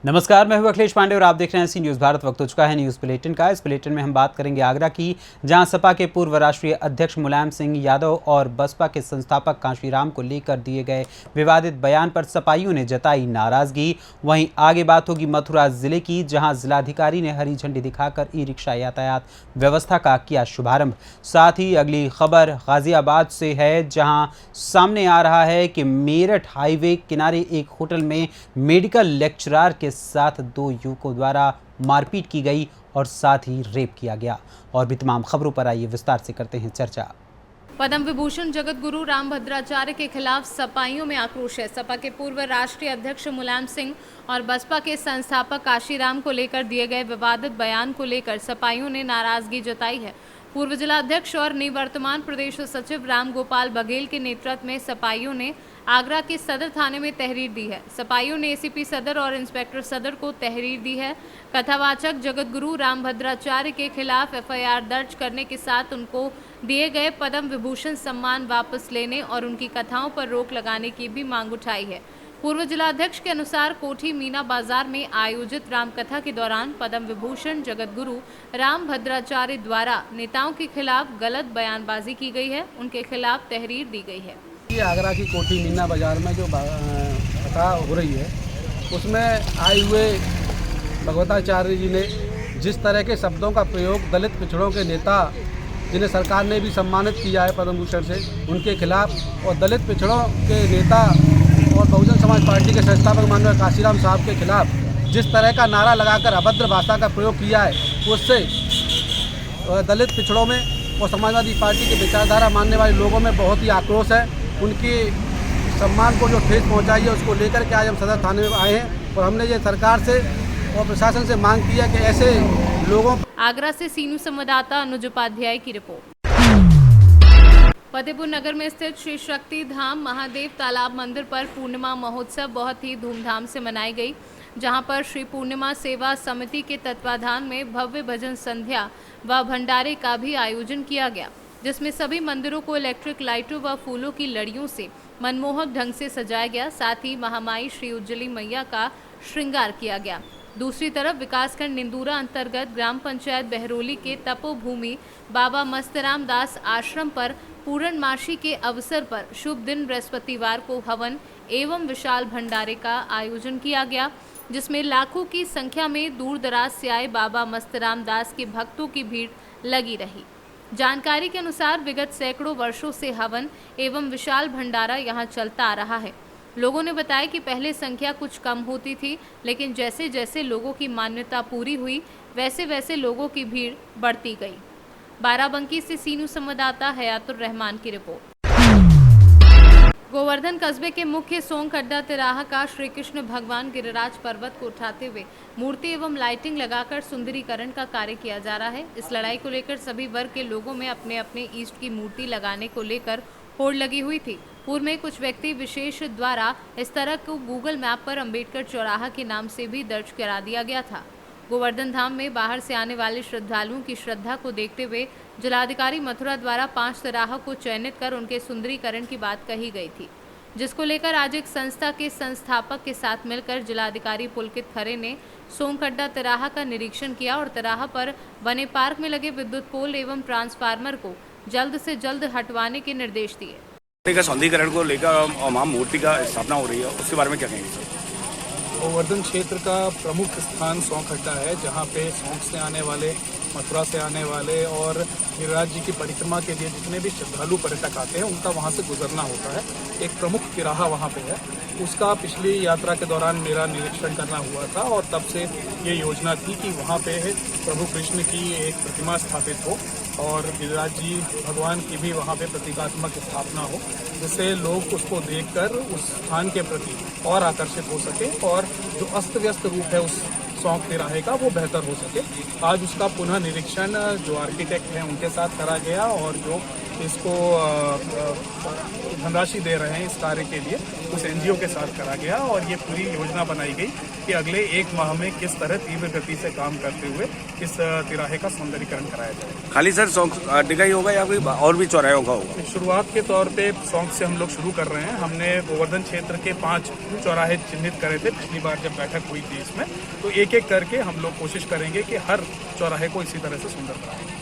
नमस्कार, मैं हूं अखिलेश पांडे और आप देख रहे हैं सी न्यूज़ भारत। वक्त हो चुका है न्यूज़ बुलेटिन का। इस बुलेटिन में हम बात करेंगे आगरा की, जहां सपा के पूर्व राष्ट्रीय अध्यक्ष मुलायम सिंह यादव और बसपा के संस्थापक कांशीराम को लेकर दिए गए विवादित बयान पर सपाइयों ने जताई नाराजगी। वहीं आगे बात होगी मथुरा जिले की, जहां जिलाधिकारी ने हरी झंडी दिखाकर ई रिक्शा यातायात व्यवस्था का किया शुभारंभ। साथ ही अगली खबर गाजियाबाद से है, जहां सामने आ रहा है कि मेरठ हाईवे किनारे एक होटल में मेडिकल लेक्चरर के साथ दो युवकों द्वारा मारपीट की गई और साथ ही रेप किया गया। और भी तमाम खबरों पर आइए विस्तार से करते हैं चर्चा। पद्म विभूषण जगत गुरु रामभद्राचार्य के खिलाफ सपाइयों में आक्रोश है। सपा के पूर्व राष्ट्रीय अध्यक्ष मुलायम सिंह और बसपा के संस्थापक कांशीराम को लेकर दिए गए विवादित बयान को लेकर सपाइयों ने नाराजगी जताई है। पूर्व जिला अध्यक्ष और निवर्तमान प्रदेश सचिव राम गोपाल बघेल के नेतृत्व में सपाइयों ने आगरा के सदर थाने में तहरीर दी है। सपाइयों ने एसीपी सदर और इंस्पेक्टर सदर को तहरीर दी है। कथावाचक जगत गुरु रामभद्राचार्य के खिलाफ एफआईआर दर्ज करने के साथ उनको दिए गए पद्म विभूषण सम्मान वापस लेने और उनकी कथाओं पर रोक लगाने की भी मांग उठाई है। पूर्व जिलाध्यक्ष के अनुसार कोठी मीना बाजार में आयोजित रामकथा के दौरान पद्म विभूषण जगत गुरु रामभद्राचार्य द्वारा नेताओं के खिलाफ गलत बयानबाजी की गई है। उनके खिलाफ तहरीर दी गई है। आगरा की कोठी मीना बाजार में जो कथा हो रही है, उसमें आए हुए भगवताचार्य जी ने जिस तरह के शब्दों का प्रयोग दलित पिछड़ों के नेता, जिन्हें सरकार ने भी सम्मानित किया है पद्म भूषण से, उनके खिलाफ और दलित पिछड़ों के नेता और बहुजन समाज पार्टी के संस्थापक माननीय कांशीराम साहब के खिलाफ जिस तरह का नारा लगाकर अभद्र भाषा का प्रयोग किया है, उससे दलित पिछड़ों में और समाजवादी पार्टी की विचारधारा मानने वाले लोगों में बहुत ही आक्रोश है। उनकी सम्मान को जो ठेस पहुंचाई है, उसको लेकर के आज हम सदर थाने में आए हैं और हमने ये सरकार से और प्रशासन से मांग की है कि ऐसे लोगों। आगरा से सीनू संवाददाता अनुज उपाध्याय की रिपोर्ट। फतेहपुर नगर में स्थित श्री शक्ति धाम महादेव तालाब मंदिर पर पूर्णिमा महोत्सव बहुत ही धूमधाम से मनाई गई, जहां पर श्री पूर्णिमा सेवा समिति के तत्वाधान में भव्य भजन संध्या व भंडारे का भी आयोजन किया गया, जिसमें सभी मंदिरों को इलेक्ट्रिक लाइटों व फूलों की लड़ियों से मनमोहक ढंग से सजाया गया। साथ ही महामाई श्री उज्जली मैया का श्रृंगार किया गया। दूसरी तरफ विकासखंड निंदूरा अंतर्गत ग्राम पंचायत बहरोली के तपोभूमि बाबा मस्तराम दास आश्रम पर पूर्णमासी के अवसर पर शुभ दिन बृहस्पतिवार को हवन एवं विशाल भंडारे का आयोजन किया गया, जिसमें लाखों की संख्या में दूर दराज से आए बाबा मस्तराम दास के भक्तों की भीड़ लगी रही। जानकारी के अनुसार विगत सैकड़ों वर्षों से हवन एवं विशाल भंडारा यहां चलता आ रहा है। लोगों ने बताया कि पहले संख्या कुछ कम होती थी, लेकिन जैसे जैसे लोगों की मान्यता पूरी हुई, वैसे वैसे लोगों की भीड़ बढ़ती गई। बाराबंकी से सीनू संवाददाता हयातुर रहमान की रिपोर्ट। गोवर्धन कस्बे के मुख्य सोंखड्डा तिराहा का श्री कृष्ण भगवान गिरिराज पर्वत को उठाते हुए मूर्ति एवं लाइटिंग लगाकर सुंदरीकरण का कार्य किया जा रहा है। इस लड़ाई को लेकर सभी वर्ग के लोगों में अपने अपने ईष्ट की मूर्ति लगाने को लेकर होड़ लगी हुई थी। पूर्व में कुछ व्यक्ति विशेष द्वारा इस तरह को गूगल मैप पर अंबेडकर चौराहा के नाम से भी दर्ज करा दिया गया था। गोवर्धन धाम में बाहर से आने वाले श्रद्धालुओं की श्रद्धा को देखते हुए जिलाधिकारी मथुरा द्वारा 5 तिराहा को चयनित कर उनके सुंदरीकरण की बात कही गई थी, जिसको लेकर आज एक संस्था के संस्थापक के साथ मिलकर जिलाधिकारी पुलकित खरे ने सोंखड्डा तिराहा का निरीक्षण किया और तिराहा पर बने पार्क में लगे विद्युत पोल एवं ट्रांसफार्मर को जल्द से जल्द हटवाने के निर्देश दिए। का सौंदर्यीकरण को लेकर वहाँ मूर्ति का स्थापना हो रही है, उसके बारे में क्या कहेंगे सर? गोवर्धन क्षेत्र का प्रमुख स्थान सोंखड्डा है, जहाँ पे सोंख से आने वाले, मथुरा से आने वाले और गिरिराज जी की परिक्रमा के लिए जितने भी श्रद्धालु पर्यटक आते हैं, उनका वहाँ से गुजरना होता है। एक प्रमुख तिराहा वहाँ पे है, उसका पिछली यात्रा के दौरान मेरा निरीक्षण करना हुआ था और तब से ये योजना थी कि वहाँ पे प्रभु कृष्ण की एक प्रतिमा स्थापित हो और गिरिराज जी भगवान की भी वहाँ पे प्रतीकात्मक स्थापना हो, जिससे लोग उसको देखकर उस स्थान के प्रति और आकर्षित हो सके और जो अस्त व्यस्त रूप है उस सोंख तिराहे का वो बेहतर हो सके। आज उसका पुनः निरीक्षण जो आर्किटेक्ट हैं उनके साथ करा गया और जो इसको धनराशि दे रहे हैं इस कार्य के लिए, उस एनजीओ के साथ करा गया और ये पूरी योजना बनाई गई कि अगले 1 माह में किस तरह तीव्र गति से काम करते हुए इस तिराहे का सौंदर्यीकरण कराया जाए। खाली सर सौंक टिका ही होगा या कोई और भी चौराहे होगा? शुरुआत के तौर पे सौंक से हम लोग शुरू कर रहे हैं। हमने गोवर्धन क्षेत्र के 5 चौराहे चिन्हित करे थे पिछली बार जब बैठक हुई थी इसमें, तो एक एक करके हम लोग कोशिश करेंगे कि हर चौराहे को इसी तरह से सुंदर बनाएं।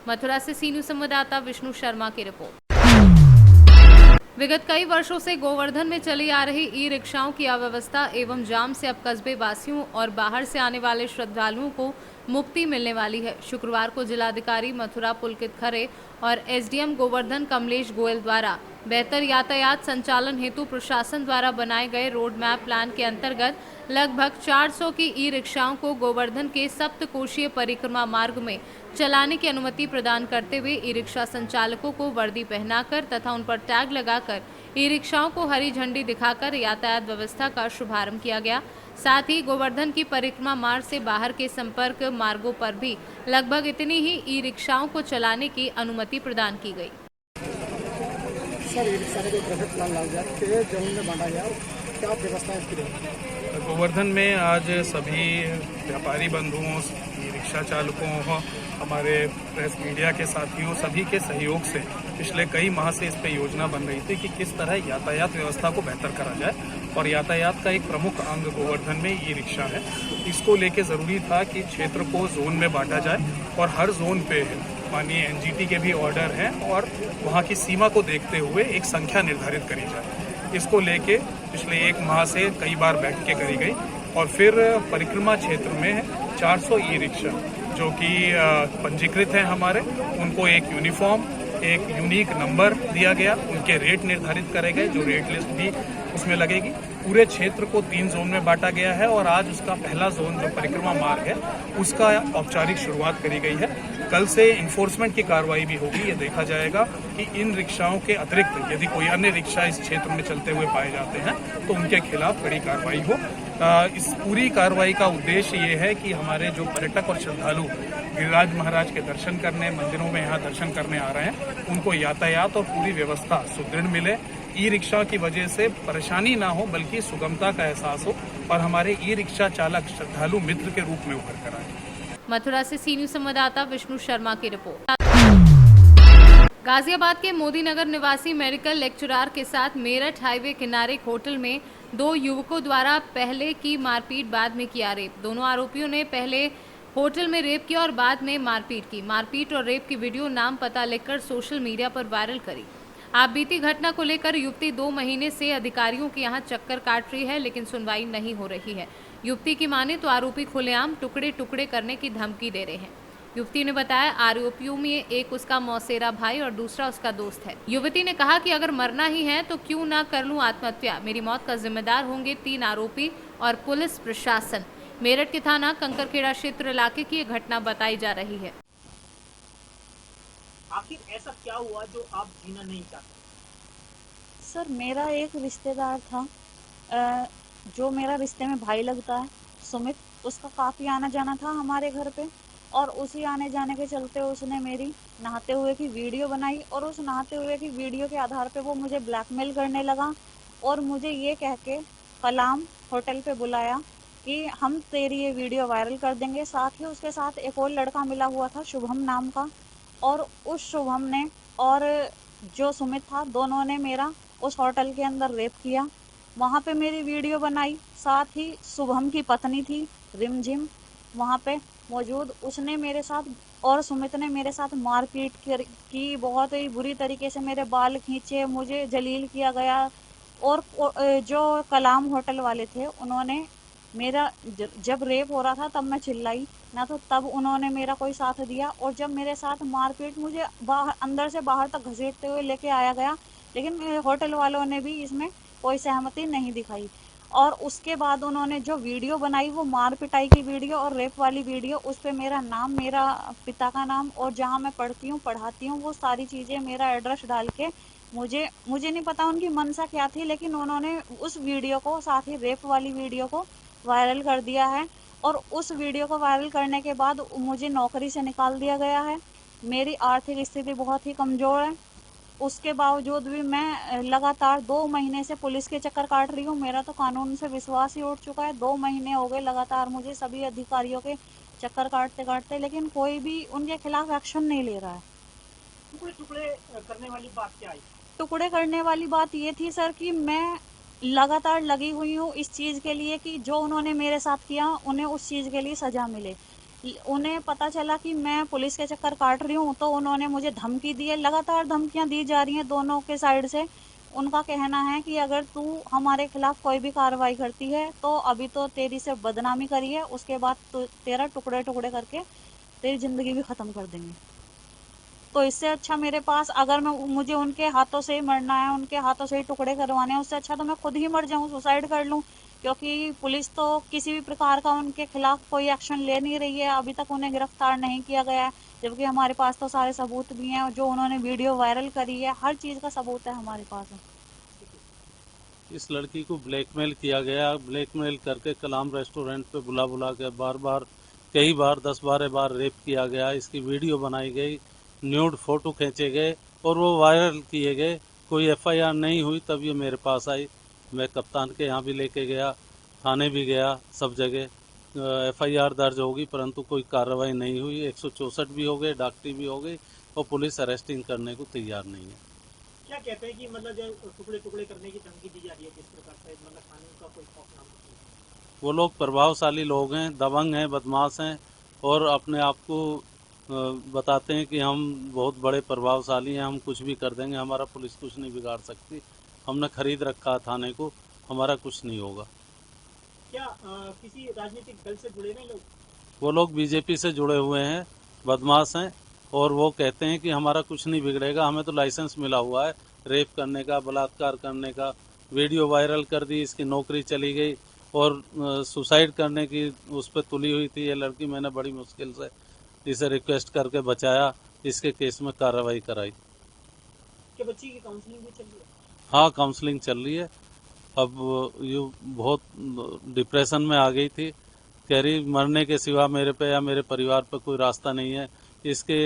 मथुरा से सी न्यूज़ संवाददाता विष्णु शर्मा की रिपोर्ट। विगत कई वर्षों से गोवर्धन में चली आ रही ई रिक्शाओं की अव्यवस्था एवं जाम से अब कस्बे वासियों और बाहर से आने वाले श्रद्धालुओं को मुक्ति मिलने वाली है। शुक्रवार को जिलाधिकारी मथुरा पुलकित खरे और एसडीएम गोवर्धन कमलेश गोयल द्वारा बेहतर यातायात संचालन हेतु प्रशासन द्वारा बनाए गए रोड मैप प्लान के अंतर्गत लगभग 400 की ई रिक्शाओं को गोवर्धन के सप्तकोशीय परिक्रमा मार्ग में चलाने की अनुमति प्रदान करते हुए ई रिक्शा संचालकों को वर्दी पहनाकर तथा उन पर टैग लगाकर ई रिक्शाओं को हरी झंडी दिखाकर यातायात व्यवस्था का शुभारंभ किया गया। साथ ही गोवर्धन की परिक्रमा मार्ग से बाहर के संपर्क मार्गों पर भी लगभग इतनी ही ई रिक्शाओं को चलाने की अनुमति प्रदान की गई। सर, ई रिक्शा को ट्रैफिक प्लान लाया गया, जमीन में बांटा गया, क्या व्यवस्था है इसकी? गोवर्धन में आज सभी व्यापारी बंधुओं, ई रिक्शा चालकों, हमारे प्रेस मीडिया के साथियों, सभी के सहयोग से पिछले कई माह से इस पे योजना बन रही थी कि किस तरह यातायात व्यवस्था को बेहतर करा जाए और यातायात का एक प्रमुख अंग गोवर्धन में ई रिक्शा है। इसको लेके ज़रूरी था कि क्षेत्र को जोन में बांटा जाए और हर जोन पे माननीय एनजीटी के भी ऑर्डर हैं और वहाँ की सीमा को देखते हुए एक संख्या निर्धारित करी जाए। इसको लेके पिछले 1 माह से कई बार बैठकें करी गई और फिर परिक्रमा क्षेत्र में 400 ई रिक्शा जो कि पंजीकृत हैं हमारे, उनको एक यूनिफॉर्म, एक यूनिक नंबर दिया गया, उनके रेट निर्धारित करे गए, जो रेट लिस्ट भी उसमें लगेगी। पूरे क्षेत्र को 3 जोन में बांटा गया है और आज उसका पहला जोन जो परिक्रमा मार्ग है उसका औपचारिक शुरुआत करी गई है। कल से इन्फोर्समेंट की कार्रवाई भी होगी। ये देखा जाएगा कि इन रिक्शाओं के अतिरिक्त यदि कोई अन्य रिक्शा इस क्षेत्र में चलते हुए पाए जाते हैं तो उनके खिलाफ कड़ी कार्रवाई हो। इस पूरी कार्रवाई का उद्देश्य ये है कि हमारे जो पर्यटक और श्रद्धालु गिरिराज महाराज के दर्शन करने, मंदिरों में यहाँ दर्शन करने आ रहे हैं, उनको यातायात और पूरी व्यवस्था सुदृढ़ मिले, ई रिक्शा की वजह से परेशानी ना हो बल्कि सुगमता का एहसास हो और हमारे ई रिक्शा चालक श्रद्धालु मित्र के रूप में उभर कर आए। मथुरा से सी न्यूज़ संवाददाता विष्णु शर्मा की रिपोर्ट। गाजियाबाद के मोदी नगर निवासी मेडिकल लेक्चरर के साथ मेरठ हाईवे किनारे एक होटल में 2 युवकों द्वारा पहले की मारपीट बाद में किया रेप। दोनों आरोपियों ने पहले होटल में रेप किया और बाद में मारपीट की। मारपीट और रेप की वीडियो नाम पता लिखकर सोशल मीडिया पर वायरल करी। आप बीती घटना को लेकर युवती 2 महीने से अधिकारियों के यहां चक्कर काट रही है लेकिन सुनवाई नहीं हो रही है। युवती की माने तो आरोपी खुलेआम टुकड़े टुकड़े करने की धमकी दे रहे हैं। युवती ने बताया आरोपियों में एक उसका मौसेरा भाई और दूसरा उसका दोस्त है। युवती ने कहा कि अगर मरना ही है तो क्यों ना कर लूं आत्महत्या, मेरी मौत का जिम्मेदार होंगे 3 आरोपी और पुलिस प्रशासन। मेरठ के थाना कंकरखेड़ा क्षेत्र इलाके की यह घटना बताई जा रही है। आखिर ऐसा क्या हुआ जो आप जीना नहीं चाहते? सर, मेरा एक रिश्तेदार था जो मेरा रिश्ते में भाई लगता है, सुमित। उसका काफ़ी आना जाना था हमारे घर पे और उसी आने जाने के चलते उसने मेरी नहाते हुए की वीडियो बनाई और उस नहाते हुए की वीडियो के आधार पे वो मुझे ब्लैकमेल करने लगा और मुझे ये कह के कलाम होटल पे बुलाया कि हम तेरी ये वीडियो वायरल कर देंगे। साथ ही उसके साथ एक और लड़का मिला हुआ था शुभम नाम का, और उस शुभम ने और जो सुमित था, दोनों ने मेरा उस होटल के अंदर रेप किया। वहाँ पे मेरी वीडियो बनाई। साथ ही शुभम की पत्नी थी रिमझिम वहाँ पे मौजूद, उसने मेरे साथ और सुमित ने मेरे साथ मारपीट की। बहुत ही बुरी तरीके से मेरे बाल खींचे, मुझे जलील किया गया। और जो कलाम होटल वाले थे उन्होंने मेरा जब रेप हो रहा था तब मैं चिल्लाई ना, तो तब उन्होंने मेरा कोई साथ दिया। और जब मेरे साथ मारपीट मुझे अंदर से बाहर तक घसीटते हुए लेके आया गया, लेकिन होटल वालों ने भी इसमें कोई सहमति नहीं दिखाई। और उसके बाद उन्होंने जो वीडियो बनाई वो मार पिटाई की वीडियो और रेप वाली वीडियो, उस पर मेरा नाम, मेरा पिता का नाम और जहाँ मैं पढ़ती हूँ पढ़ाती हूँ वो सारी चीज़ें, मेरा एड्रेस डाल के मुझे नहीं पता उनकी मंशा क्या थी, लेकिन उन्होंने उस वीडियो को, साथ ही रेप वाली वीडियो को वायरल कर दिया है। और उस वीडियो को वायरल करने के बाद मुझे नौकरी से निकाल दिया गया है। मेरी आर्थिक स्थिति बहुत ही कमज़ोर है उसके बावजूद भी मैं लगातार 2 महीने से पुलिस के चक्कर काट रही हूँ। मेरा तो कानून से विश्वास ही उठ चुका है। 2 महीने हो गए लगातार मुझे सभी अधिकारियों के चक्कर काटते काटते, लेकिन कोई भी उनके खिलाफ एक्शन नहीं ले रहा है। टुकड़े टुकड़े करने वाली बात क्या आई? टुकड़े करने वाली बात ये थी सर कि मैं लगातार लगी हुई हूँ इस चीज़ के लिए कि जो उन्होंने मेरे साथ किया उन्हें उस चीज़ के लिए सज़ा मिले। उन्हें पता चला कि मैं पुलिस के चक्कर काट रही हूँ तो उन्होंने मुझे धमकी दी है। लगातार धमकियाँ दी जा रही हैं दोनों के साइड से। उनका कहना है कि अगर तू हमारे खिलाफ कोई भी कार्रवाई करती है तो अभी तो तेरी से बदनामी करी है, उसके बाद तो तेरा टुकड़े टुकड़े करके तेरी ज़िंदगी भी ख़त्म कर देंगे। तो इससे अच्छा मेरे पास अगर मुझे उनके हाथों से ही मरना है, उनके हाथों से ही टुकड़े करवाने हैं, उससे अच्छा तो मैं खुद ही मर जाऊं, सुसाइड कर लूं। क्योंकि पुलिस तो किसी भी प्रकार का उनके खिलाफ कोई एक्शन ले नहीं रही है। अभी तक उन्हें गिरफ्तार नहीं किया गया है, जबकि हमारे पास तो सारे सबूत भी हैं। जो उन्होंने वीडियो वायरल करी है, हर चीज़ का सबूत है हमारे पास। इस लड़की को ब्लैकमेल किया गया। ब्लैकमेल करके कलाम रेस्टोरेंट पे बुला बुला के कई बार 10-12 बार रेप किया गया। इसकी वीडियो बनाई गई, न्यूड फोटो खींचे गए और वो वायरल किए गए। कोई एफआईआर नहीं हुई, तब ये मेरे पास आई। मैं कप्तान के यहाँ भी लेके गया, थाने भी गया, सब जगह एफआईआर दर्ज होगी, परंतु कोई कार्रवाई नहीं हुई। 164 भी हो गए, डॉक्टरी भी हो गई और पुलिस अरेस्टिंग करने को तैयार नहीं है। क्या कहते हैं कि मतलब जो टुकड़े टुकड़े करने की धमकी दी जा रही है, किस प्रकार से मतलब कानून का कोई खौफ नाम? वो लोग प्रभावशाली लोग हैं, दबंग हैं, बदमाश हैं और अपने आप को बताते हैं कि हम बहुत बड़े प्रभावशाली हैं, हम कुछ भी कर देंगे, हमारा पुलिस कुछ नहीं बिगाड़ सकती। हमने खरीद रखा थाने को, हमारा कुछ नहीं होगा। क्या किसी राजनीतिक दल से जुड़े नहीं लोग? वो लोग बीजेपी से जुड़े हुए हैं, बदमाश हैं और वो कहते हैं कि हमारा कुछ नहीं बिगड़ेगा। हमें तो लाइसेंस मिला हुआ है रेप करने का, बलात्कार करने का। वीडियो वायरल कर दी, इसकी नौकरी चली गई और सुसाइड करने की उस पर तुली हुई थी ये लड़की। मैंने बड़ी मुश्किल से इसे रिक्वेस्ट करके बचाया, इसके केस में कार्रवाई कराई। क्या बच्ची की काउंसलिंग भी चल रही है? हाँ, काउंसलिंग चल रही है। अब ये बहुत डिप्रेशन में आ गई थी, कह रही मरने के सिवा मेरे पे या मेरे परिवार पे कोई रास्ता नहीं है। इसके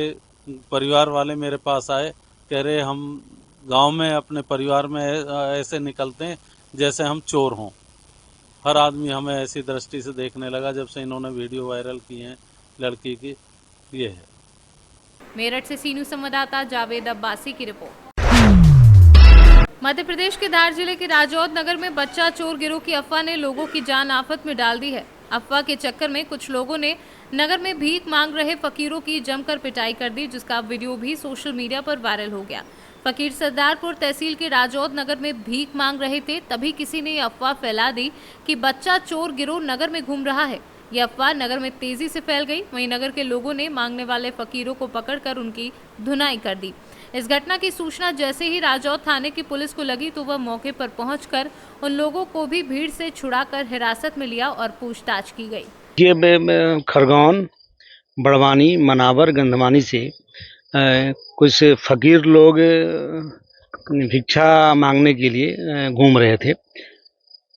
परिवार वाले मेरे पास आए, कह रहे हम गांव में अपने परिवार में ऐसे निकलते हैं जैसे हम चोर हों। हर आदमी हमें ऐसी दृष्टि से देखने लगा जब से इन्होंने वीडियो वायरल की है लड़की की। ये है। मेरठ से सीनू संवाददाता जावेद अब्बासी की रिपोर्ट। मध्य प्रदेश के धार जिले के राजौद नगर में बच्चा चोर गिरोह की अफवाह ने लोगों की जान आफत में डाल दी है। अफवाह के चक्कर में कुछ लोगों ने नगर में भीख मांग रहे फकीरों की जमकर पिटाई कर दी, जिसका वीडियो भी सोशल मीडिया पर वायरल हो गया। फकीर सरदारपुर तहसील के राजौद नगर में भीख मांग रहे थे, तभी किसी ने अफवाह फैला दी कि बच्चा चोर गिरोह नगर में घूम रहा है। यह अफवाह नगर में तेजी से फैल गई। वहीं नगर के लोगों ने मांगने वाले फकीरों को पकड़कर उनकी धुनाई कर दी। इस घटना की सूचना जैसे ही राजौद थाने की पुलिस को लगी तो वह मौके पर पहुंचकर उन लोगों को भी भीड़ से छुड़ाकर हिरासत में लिया और पूछताछ की गई। ये खरगोन, बड़वानी, मनावर, गंधमानी से कुछ फकीर लोग भिक्षा मांगने के लिए घूम रहे थे।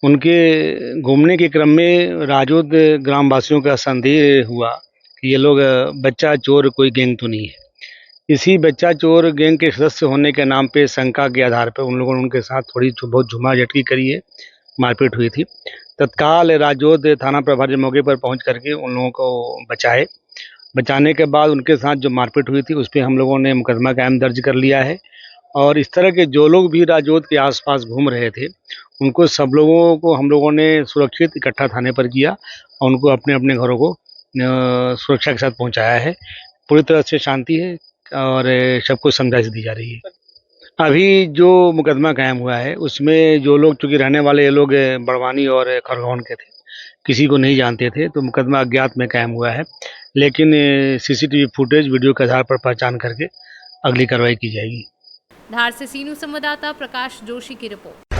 उनके घूमने के क्रम में राजौद ग्रामवासियों का संदेह हुआ कि ये लोग बच्चा चोर कोई गैंग तो नहीं है। इसी बच्चा चोर गैंग के सदस्य होने के नाम पे शंका के आधार पर उन लोगों ने उनके साथ थोड़ी बहुत झुमा-झटकी करी है, मारपीट हुई थी। तत्काल राजौद थाना प्रभारी मौके पर पहुंच करके उन लोगों को बचाए। बचाने के बाद उनके साथ जो मारपीट हुई थी उस पर हम लोगों ने मुकदमा कायम दर्ज कर लिया है। और इस तरह के जो लोग भी राजौद के आसपास घूम रहे थे उनको सब लोगों को हम लोगों ने सुरक्षित इकट्ठा थाने पर किया और उनको अपने अपने घरों को सुरक्षा के साथ पहुंचाया है। पूरी तरह से शांति है और सबको समझाइश दी जा रही है। अभी जो मुकदमा कायम हुआ है उसमें जो लोग, चूँकि रहने वाले ये लोग बड़वानी और खरगोन के थे, किसी को नहीं जानते थे, तो मुकदमा अज्ञात में कायम हुआ है। लेकिन सीसीटीवी फुटेज वीडियो के आधार पर पहचान करके अगली कार्रवाई की जाएगी। धार से सीनू संवाददाता प्रकाश जोशी की रिपोर्ट।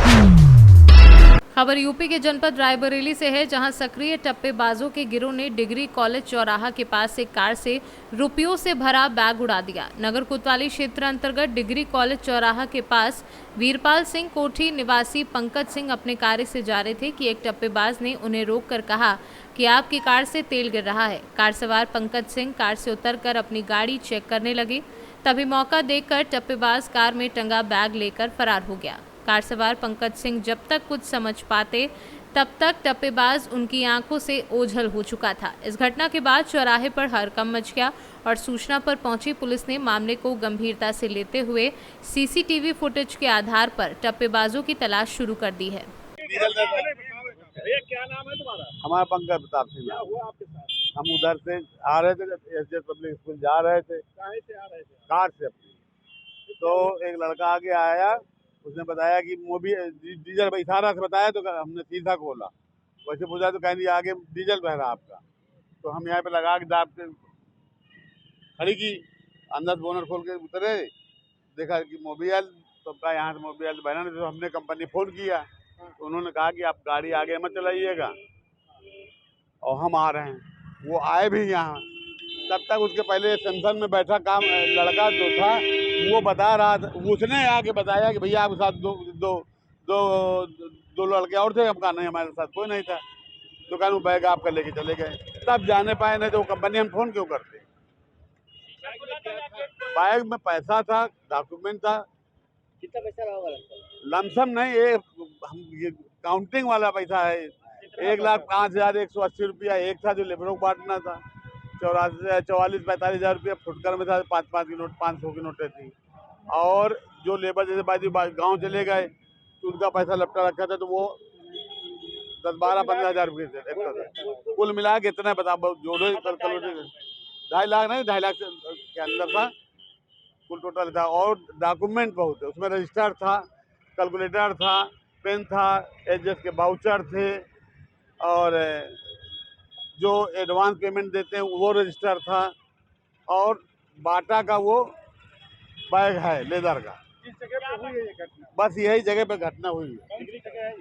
खबर यूपी के जनपद रायबरेली से है, जहां सक्रिय टप्पेबाजों के गिरोह ने डिग्री कॉलेज चौराहा के पास एक कार से रुपयों से भरा बैग उड़ा दिया। नगर कोतवाली क्षेत्र अंतर्गत डिग्री कॉलेज चौराहा के पास वीरपाल सिंह कोठी निवासी पंकज सिंह अपने कार्य से जा रहे थे कि एक टप्पेबाज ने उन्हें रोककर कहा कि आपकी कार से तेल गिर रहा है। कार सवार पंकज सिंह कार से उतरकर अपनी गाड़ी चेक करने लगे। तभी मौका देखकर टप्पेबाज कार में टंगा बैग लेकर फरार हो गया। कार सवार पंकज सिंह जब तक कुछ समझ पाते तब तक टप्पेबाज उनकी आंखों से ओझल हो चुका था। इस घटना के बाद चौराहे पर हड़कंप मच गया और सूचना पर पहुंची पुलिस ने मामले को गंभीरता से लेते हुए सीसीटीवी फुटेज के आधार पर टप्पेबाजों की तलाश शुरू कर दी है। क्या नाम है तुम्हारा? हमारा पंकज प्रताप सिंह। क्या हुआ आपके साथ? हम उधर से आ रहे थे, एसजे पब्लिक स्कूल जा रहे थे। काहे से आ रहे थे? कार से अपनी। तो एक लड़का आगे आया, उसने बताया कि डीजल इशारा से बताया, तो हमने सीधा खोला। वैसे पूछा तो कह दिया आगे डीजल बह रहा आपका। तो हम यहाँ पे लगा के दाब के खड़ी की, अंदर बोनट खोल के उतरे, देखा कि मोबियल, तो कहा यहाँ से मोबियल बहना नहीं। तो हमने कंपनी फ़ोन किया, तो उन्होंने कहा कि आप गाड़ी आगे मत चलाइएगा और हम आ रहे हैं। वो आए भी यहाँ, तब तक उसके पहले सेंसन में बैठा काम लड़का जो था वो बता रहा था, उसने आके बताया कि भैया आपके साथ दो लड़के और थे। हम कहा नहीं, हमारे साथ कोई नहीं था। दुकान में बैग आपका लेके चले गए, तब जाने पाए, नहीं तो वो कंपनी हम फ़ोन क्यों करते। बैग में पैसा था, डॉक्यूमेंट था। कितना पैसा रहा होगा? लमसम नहीं, ये काउंटिंग वाला पैसा है। 1,05,180 रुपया एक था जो लेबरों को बांटना था। 44-45 हज़ार रुपया फुटकर में था। 5-5 की नोट, 500 की नोटें थी। और जो लेबर जैसे बाजू गाँव चले गए तो उनका पैसा लपटा रखा था, तो वो 10-12-15 हज़ार रुपये थे। कुल मिला के इतना बता, जोड़ो 2.5 लाख नहीं, 2.5 लाख के अंदर था कुल टोटल था। और डॉक्यूमेंट बहुत है उसमें, रजिस्टर था, कैलकुलेटर था, पेन था, एचएस के वाउचर थे, और जो एडवांस पेमेंट देते हैं वो रजिस्टर था, और बाटा का वो बैग है लेदर का। किस जगह पे हुई है ये घटना? बस यही जगह पे घटना हुई है। कौन सी जगह है ये?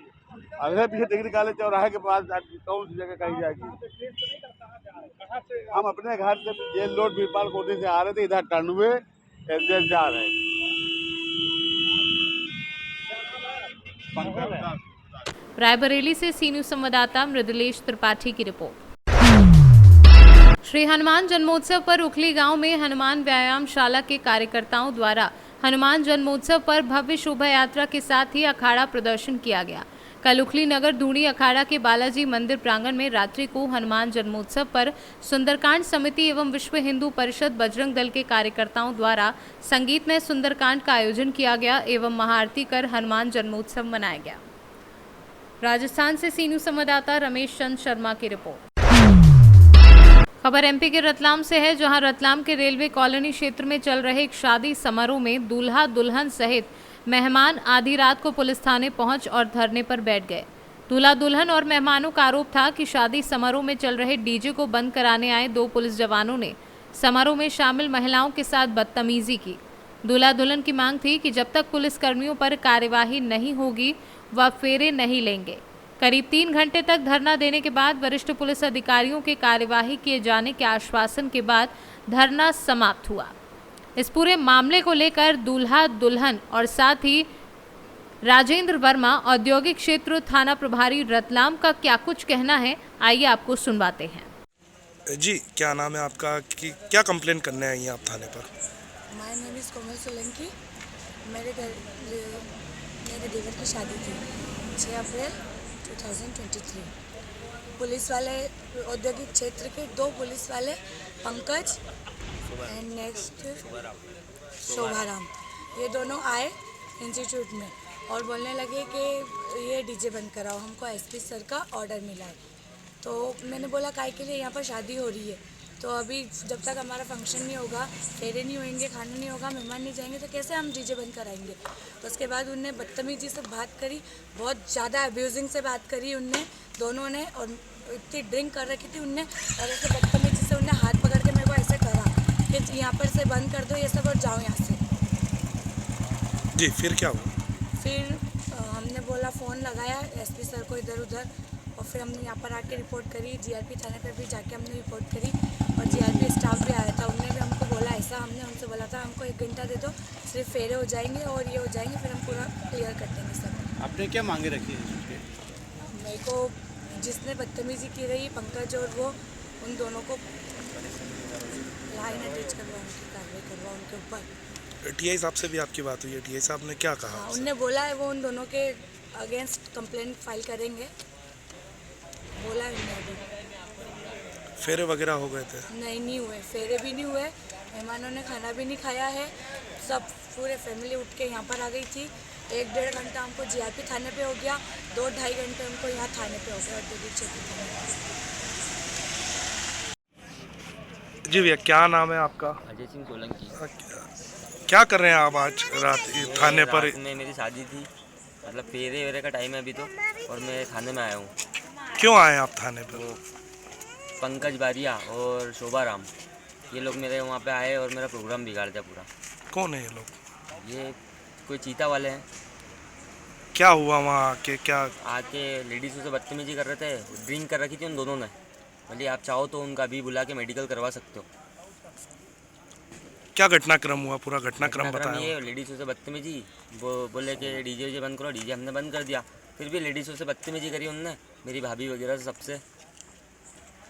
अरे पीछे डिग्री कॉलेज चौराहे के पास। कौन सी जगह कही जाएगी? कहाँ से? हम अपने घर से जेल रोड बीरपाल कोठी से आ रहे थे, इधर टर्न हुए एसजेएस जा रहे हैं। रायबरेली से सी न्यूज़ संवाददाता मृदुलेश त्रिपाठी की रिपोर्ट। श्री हनुमान जन्मोत्सव पर उखली गांव में हनुमान व्यायामशाला के कार्यकर्ताओं द्वारा हनुमान जन्मोत्सव पर भव्य शोभा यात्रा के साथ ही अखाड़ा प्रदर्शन किया गया। कल उखली नगर धूणी अखाड़ा के बालाजी मंदिर प्रांगण में रात्रि को हनुमान जन्मोत्सव पर सुंदरकांड समिति एवं विश्व हिंदू परिषद बजरंग दल के कार्यकर्ताओं द्वारा संगीतमय सुंदरकांड का आयोजन किया गया एवं महाआरती कर हनुमान जन्मोत्सव मनाया गया। राजस्थान से सी न्यूज़ संवाददाता रमेश चंद शर्मा की रिपोर्ट। खबर एमपी के रतलाम से है, जहां रतलाम के रेलवे कॉलोनी क्षेत्र में चल रहे एक शादी समारोह में दूल्हा दुल्हन सहित मेहमान आधी रात को पुलिस थाने पहुंच और धरने पर बैठ गए। दूल्हा दुल्हन और मेहमानों का आरोप था कि शादी समारोह में चल रहे डीजे को बंद कराने आए 2 पुलिस जवानों ने समारोह में शामिल महिलाओं के साथ बदतमीजी की। दूल्हा दुल्हन की मांग थी कि जब तक पुलिस कर्मियों पर कार्यवाही नहीं होगी वह फेरे नहीं लेंगे। करीब 3 घंटे तक धरना देने के बाद वरिष्ठ पुलिस अधिकारियों के कार्यवाही किए जाने के आश्वासन के बाद धरना समाप्त हुआ। इस पूरे मामले को लेकर दूल्हा दुल्हन और साथ ही राजेंद्र वर्मा औद्योगिक क्षेत्र थाना प्रभारी रतलाम का क्या कुछ कहना है, आइए आपको सुनवाते हैं। जी, क्या नाम है आपका, कि क्या कंप्लेन करने आई हैं आप थाने पर? माय नेम इज़ कोमल सोलंकी। मेरे देवर की शादी थी 6 अप्रैल 2023। पुलिस वाले, औद्योगिक क्षेत्र के 2 पुलिस वाले, पंकज एंड नेक्स्ट शोभाराम, ये दोनों आए इंस्टीट्यूट में और बोलने लगे कि ये डीजे बंद कराओ, हमको एसपी सर का ऑर्डर मिला है। तो मैंने बोला काहे के लिए, यहाँ पर शादी हो रही है, तो अभी जब तक हमारा फंक्शन नहीं होगा, फेरे नहीं होंगे, खाना नहीं होगा, मेहमान नहीं जाएंगे, तो कैसे हम डीजे बंद कराएंगे। तो उसके बाद उनने बदतमीजी से बात करी, बहुत ज़्यादा अब्यूजिंग से बात करी उनने, दोनों ने, और इतनी ड्रिंक कर रखी थी उनने, और ऐसे बदतमीजी से उनने हाथ पकड़ के मेरे को ऐसे करा कि यहाँ पर से बंद कर दो ये सब और जाओ यहाँ से। जी, फिर क्या हुआ? फिर हमने बोला, फ़ोन लगाया एसपी सर को इधर उधर, और फिर हमने यहाँ पर आके रिपोर्ट करी, जीआरपी थाने पर भी जाके हमने रिपोर्ट करी, और जीआरपी स्टाफ भी आया था, उन्होंने भी हमको बोला ऐसा, हमने उनसे बोला था हमको 1 घंटा दे दो, सिर्फ फेरे हो जाएंगे और ये हो जाएंगे, फिर हम पूरा क्लियर कर देंगे सब। आपने क्या मांगे रखी है? मेरे को जिसने बदतमीजी की रही, पंकज और वो, उन दोनों को लाइन अटैच करवाने की कार्रवाई करवाओ। उनके ऊपर। टीआई साहब से भी आपकी बात हुई है? टीआई साहब ने क्या कहा? हाँ, उनने बोला है वो उन दोनों के अगेंस्ट कंप्लेंट फाइल करेंगे, बोला है उन्होंने। अभी फेरे वगैरह हो गए थे? नहीं हुए, फेरे भी नहीं हुए, मेहमानों ने खाना भी नहीं खाया है, सब पूरे फैमिली उठ के यहाँ पर आ गई थी। 1-1.5 घंटा हमको जीआरपी थाने पे हो गया, 2-2.5 घंटे उनको यहाँ थाने पे हो गया, औद्योगिक क्षेत्र थाने। जी भैया, क्या नाम है आपका? अजय सिंह सोलंकी। क्या कर रहे हैं आप आज रात थाने पर? रात में मेरी शादी थी, मतलब फेरे वेरे का टाइम है अभी तो, और मैं थाने में आया हूँ। क्यों आए आप थाने पर? पंकज बारिया और शोभा राम, ये लोग मेरे वहाँ पे आए और मेरा प्रोग्राम बिगाड़ दिया पूरा। कौन है ये लोग? ये कोई चीता वाले हैं। क्या हुआ वहाँ आके? क्या आके लेडीज़ों से बदतमीजी कर रहे थे, ड्रिंक कर रखी थी उन दोनों ने। बोलिए आप चाहो तो उनका भी बुला के मेडिकल करवा सकते हो। क्या घटनाक्रम हुआ? पूरा घटनाक्रम बताया। ये लेडीज़ों से बदतमीजी, वो बोले कि डीजे बंद करो, डीजे हमने बंद कर दिया, फिर भी लेडीज़ों से बदतमीजी करी उनने, मेरी भाभी वगैरह से, सबसे।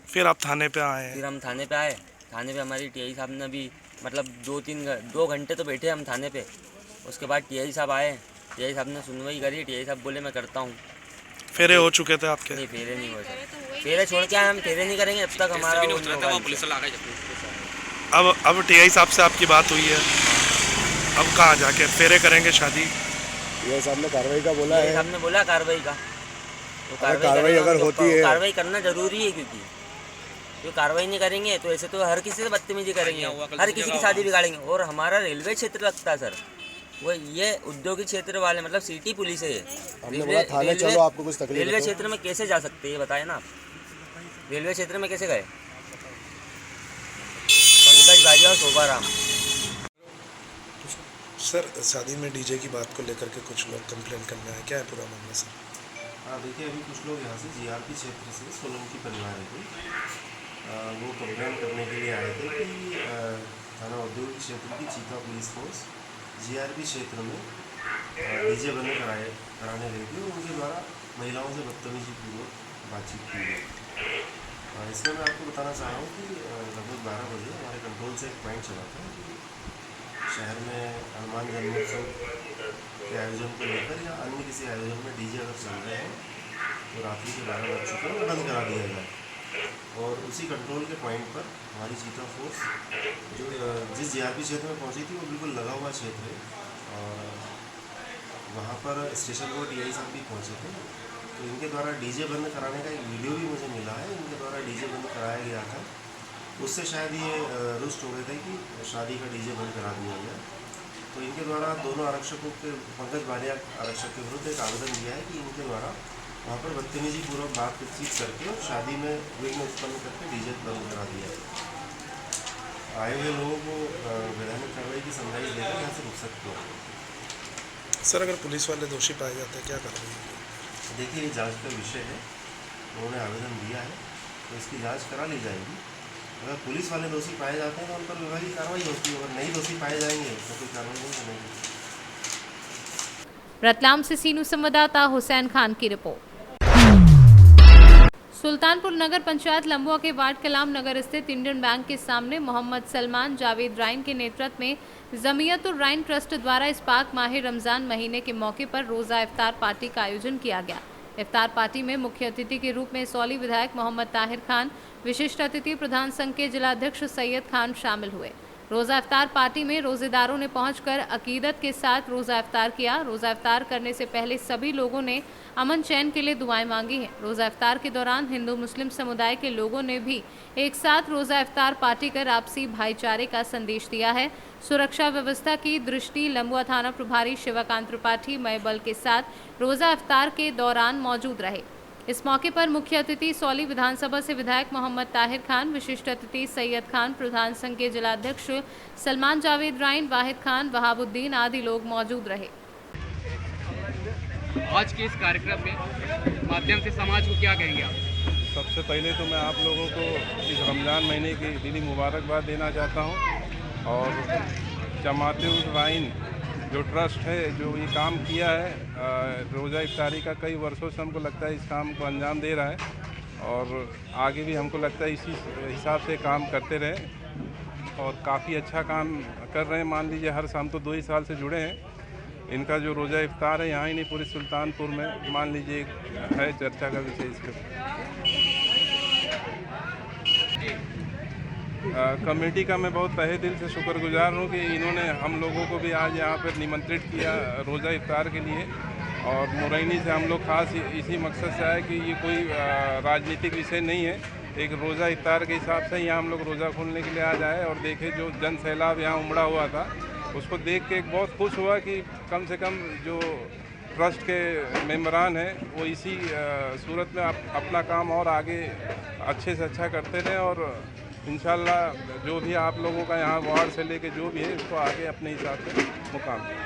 फिर आप थाने पे आए? फिर हम थाने पे आए, थाने पे हमारी टीआई साहब ने भी मतलब 2 घंटे तो बैठे हम थाने पे। उसके बाद टीआई साहब आए, टीआई साहब ने सुनवाई करी, टीआई साहब बोले मैं करता हूँ। फेरे हो चुके थे आपके? नहीं, फेरे नहीं हुए थे। फेरे छोड़ के हम फेरे नहीं करेंगे जब तक हमारा अब टीआई साहब से आपकी बात हुई है, अब कहाँ जाके फेरे करेंगे शादी? टीआई साहब ने कार्रवाई का बोला है। साहब ने बोला कार्रवाई का, तो कार्रवाई अगर होती है, कार्रवाई करना जरूरी है, क्योंकि जो कार्रवाई नहीं करेंगे तो ऐसे तो हर किसी से बदतमीजी करेंगे, हर किसी की शादी बिगाड़ेंगे। और हमारा रेलवे क्षेत्र लगता है सर, वो ये औद्योगिक क्षेत्र वाले, मतलब सिटी पुलिस है ये। रेलवे क्षेत्र में कैसे जा सकते हैं ये बताए ना आप? रेलवे क्षेत्र में कैसे गए? पंकज बारिया और शोभा राम। सर, शादी में डीजे की बात को लेकर के कुछ लोग कंप्लेन करना है, क्या है पूरा मामला सर? हाँ, देखिए अभी कुछ लोग यहाँ से जीआरपी क्षेत्र से, सोलंकी परिवार है कोई, वो कंप्लेन करने के लिए आए थे कि थाना औद्योगिक क्षेत्र की चीता पुलिस फोर्स जीआरपी क्षेत्र में डीजे बंद कराने गई थी और उनके द्वारा महिलाओं से बदतमीजी पूर्वक बातचीत की गई। इसमें मैं आपको बताना चाह रहा हूँ कि लगभग 12 बजे हमारे कंट्रोल से एक पॉइंट चला था कि शहर में हनुमान जन्मोत्सव के आयोजन को लेकर या अन्य किसी आयोजन में डीजे अगर चल रहे हैं तो रात्रि के 12 बज चुके हैं, बंद करा दिया जाए। और उसी कंट्रोल के पॉइंट पर हमारी चीता फोर्स जो जिस जीआरपी क्षेत्र में पहुंची थी वो बिल्कुल लगा हुआ क्षेत्र है और वहां पर स्टेशन को टीआई साहब भी पहुंचे थे, तो इनके द्वारा डीजे बंद कराने का एक वीडियो भी मुझे मिला है। इनके द्वारा डीजे बंद कराया गया था, उससे शायद ये रुष्ट हो गए थे कि शादी का डीजे बंद करा दिया गया। तो इनके द्वारा दोनों आरक्षकों के, पंकज बारिया आरक्षक के विरुद्ध एक आवेदन दिया है कि इनके द्वारा वहाँ पर बदतमीजी पूर्वक बातचीत करके और शादी में विघ्न उत्पन्न करके डीजे बंद करा दिया है। आए हुए लोगों को वैधानिक कार्रवाई की समझाइश देकर यहाँ से रुक सकते हो। सर, अगर पुलिस वाले दोषी पाए जाते हैं क्या करेंगे? देखिए, ये जांच का विषय है, उन्होंने आवेदन दिया है तो इसकी जांच करा ली जाएगी। अगर पुलिस वाले दोषी पाए जाते हैं तो उन पर विभागीय कार्रवाई होती है, अगर नहीं दोषी पाए जाएंगे तो कोई कार्रवाई नहीं करेंगे। रतलाम से सीनू संवाददाता हुसैन खान की रिपोर्ट। सुल्तानपुर नगर पंचायत लंबुआ के वार्ड कलाम नगर स्थित इंडियन बैंक के सामने मोहम्मद सलमान जावेद राइन के नेतृत्व में जमीयतुर राइन ट्रस्ट द्वारा इस पाक माह रमजान महीने के मौके पर रोज़ा इफ्तार पार्टी का आयोजन किया गया। इफ्तार पार्टी में मुख्य अतिथि के रूप में सौली विधायक मोहम्मद ताहिर खान, विशिष्ट अतिथि प्रधान संघ के जिलाध्यक्ष सैयद खान शामिल हुए। रोज़ा इफ्तार पार्टी में रोज़ेदारों ने पहुंचकर अकीदत के साथ रोज़ा इफ्तार किया। रोज़ा इफ्तार करने से पहले सभी लोगों ने अमन चैन के लिए दुआएं मांगी हैं। रोज़ा इफ्तार के दौरान हिंदू मुस्लिम समुदाय के लोगों ने भी एक साथ रोज़ा इफ्तार पार्टी कर आपसी भाईचारे का संदेश दिया है। सुरक्षा व्यवस्था की दृष्टि लंबुआ थाना प्रभारी शिवकांत त्रिपाठी मय बल के साथ रोज़ा इफ्तार के दौरान मौजूद रहे। इस मौके पर मुख्य अतिथि सौली विधानसभा से विधायक मोहम्मद ताहिर खान, विशिष्ट अतिथि सैयद खान, प्रधान संघ के जिलाध्यक्ष सलमान जावेद राइन, वाहिद खान, वहाबुद्दीन आदि लोग मौजूद रहे। आज के इस कार्यक्रम में माध्यम से समाज को क्या कहेंगे आप? सबसे पहले तो मैं आप लोगों को इस रमज़ान महीने की दिली मुबारकबाद देना चाहता हूं और जमात-उल राइन जो ट्रस्ट है जो ये काम किया है रोज़ा इफ्तारी का, कई वर्षों से हमको लगता है इस काम को अंजाम दे रहा है और आगे भी हमको लगता है इसी हिसाब से काम करते रहे। और काफ़ी अच्छा काम कर रहे हैं। मान लीजिए हर शाम तो 2 ही साल से जुड़े हैं। इनका जो रोज़ा इफ्तार है यहाँ ही नहीं पूरे सुल्तानपुर में मान लीजिए है चर्चा का विषय इसके। कमेटी का मैं बहुत तहे दिल से शुक्रगुजार हूँ कि इन्होंने हम लोगों को भी आज यहाँ पर निमंत्रित किया रोज़ा इफ्तार के लिए। और मुरैनी से हम लोग खास इसी मकसद से आए कि ये कोई राजनीतिक विषय नहीं है, एक रोज़ा इफ्तार के हिसाब से यहाँ हम लोग रोज़ा खोलने के लिए आज आए और देखे जो जन सैलाब यहाँ उमड़ा हुआ था उसको देख के बहुत खुश हुआ कि कम से कम जो ट्रस्ट के मेंबरान हैं वो इसी सूरत में अपना काम और आगे अच्छे से अच्छा करते रहें और इंशाल्लाह जो भी आप लोगों का यहाँ वार्ड से लेके जो भी है उसको आगे अपने हिसाब से मुकाम दें।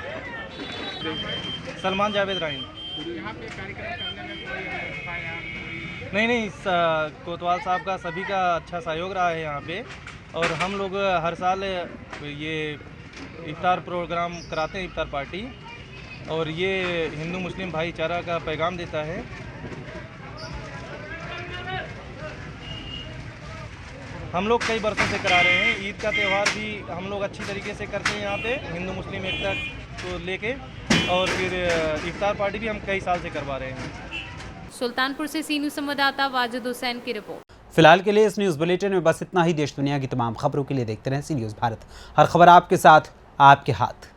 सलमान जावेद राइन। यहाँ पे कार्यक्रम करने में कोई नहीं कोतवाल साहब का सभी का अच्छा सहयोग रहा है यहाँ पे। और हम लोग हर साल ये इफ्तार प्रोग्राम कराते हैं, इफ्तार पार्टी, और ये हिंदू मुस्लिम भाईचारा का पैगाम देता है। हम लोग कई वर्षों से करा रहे हैं। ईद का त्यौहार भी हम लोग अच्छी तरीके से करते हैं यहाँ पे हिंदू मुस्लिम एकता को लेके, और फिर इफ्तार पार्टी भी हम कई साल से करवा रहे हैं। सुल्तानपुर से सी न्यूज़ संवाददाता वाजिद हुसैन की रिपोर्ट। फिलहाल के लिए इस न्यूज़ बुलेटिन में बस इतना ही। देश दुनिया की तमाम खबरों के लिए देखते रहें सी न्यूज़ भारत। हर खबर आपके साथ, आपके हाथ।